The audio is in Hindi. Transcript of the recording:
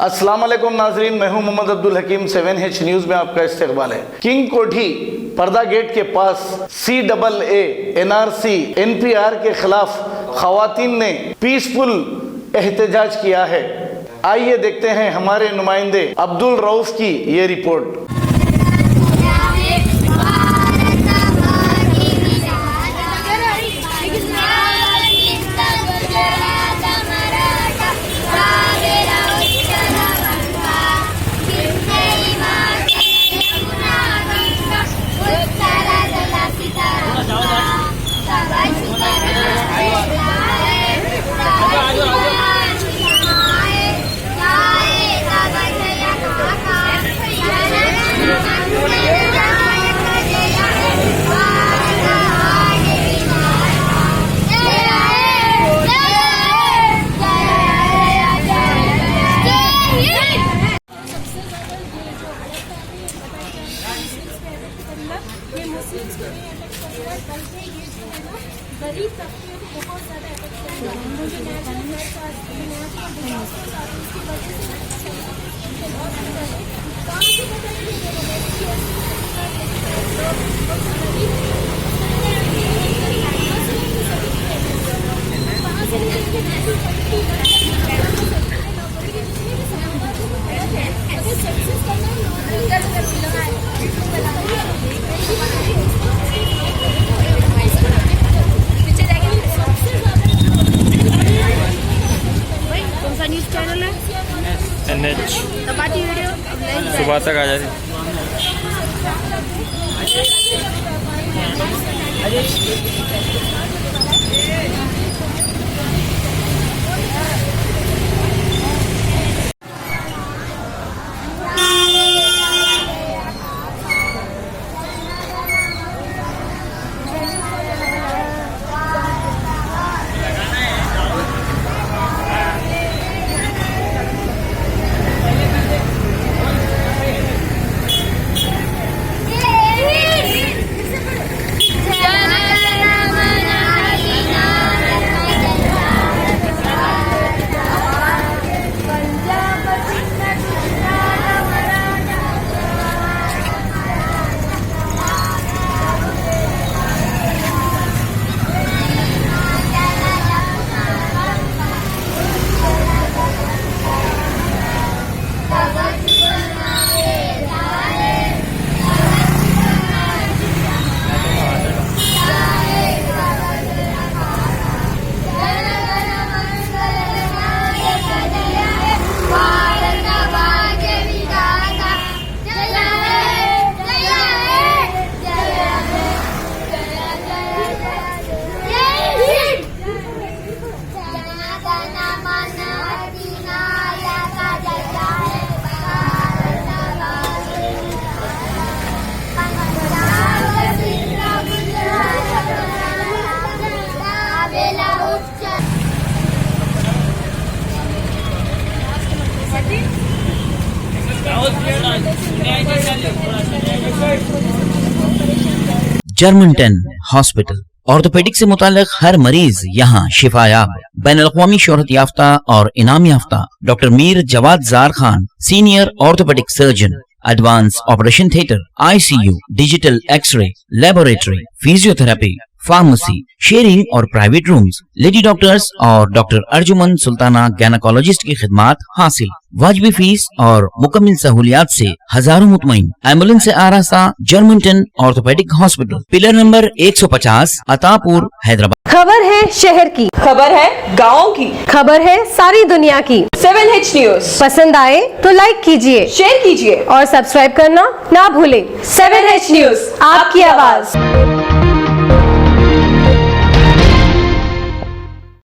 अस्सलाम वालेकुम नाजरीन, मैं हूं मोहम्मद अब्दुल हकीम। 7H न्यूज़ में आपका इस्तकबाल है। किंग कोठी पर्दा गेट के पास CAA NRC NPR के खिलाफ खवातीन ने पीसफुल एहतजाज किया है। आइए देखते हैं हमारे नुमाइंदे अब्दुल रऊफ की ये रिपोर्ट। ये मुस्लिम्स को नहीं अटैक करेगा, बल्कि ये जो है ना गरीब तबके को बहुत ज़्यादा अटैक करेगा। मुझे नेचुरल डिजास्टर्स की वजह से NH सुबह तक आ जाती। जर्मनटन हॉस्पिटल ऑर्थोपेडिक से मुताल्लिक हर मरीज यहाँ शिफायाब। बैनुल-अक़वामी शोहरत याफ्ता और इनाम याफ्ता doctor Mir Jawad Zar Khan, senior orthopaedic surgeon, advance operation theatre, ICU, digital x-ray, laboratory, physiotherapy, pharmacy, sharing और प्राइवेट रूम्स, लेडी डॉक्टर्स और डॉक्टर अर्जुमन सुल्ताना गायनेकोलॉजिस्ट की खिदमात हासिल। वाजिबी फीस और मुकम्मल सहूलियात से हजारों मुतमईन। एम्बुलेंस से आरास्ता Germanten orthopaedic hospital, pillar number 150, Attapur, Hyderabad. खबर है शहर की, खबर है गाँव की, खबर है सारी दुनिया की। 7H न्यूज़ पसंद आए तो लाइक कीजिए, शेयर कीजिए और सब्सक्राइब करना ना भूलें। 7H न्यूज़, आपकी आवाज।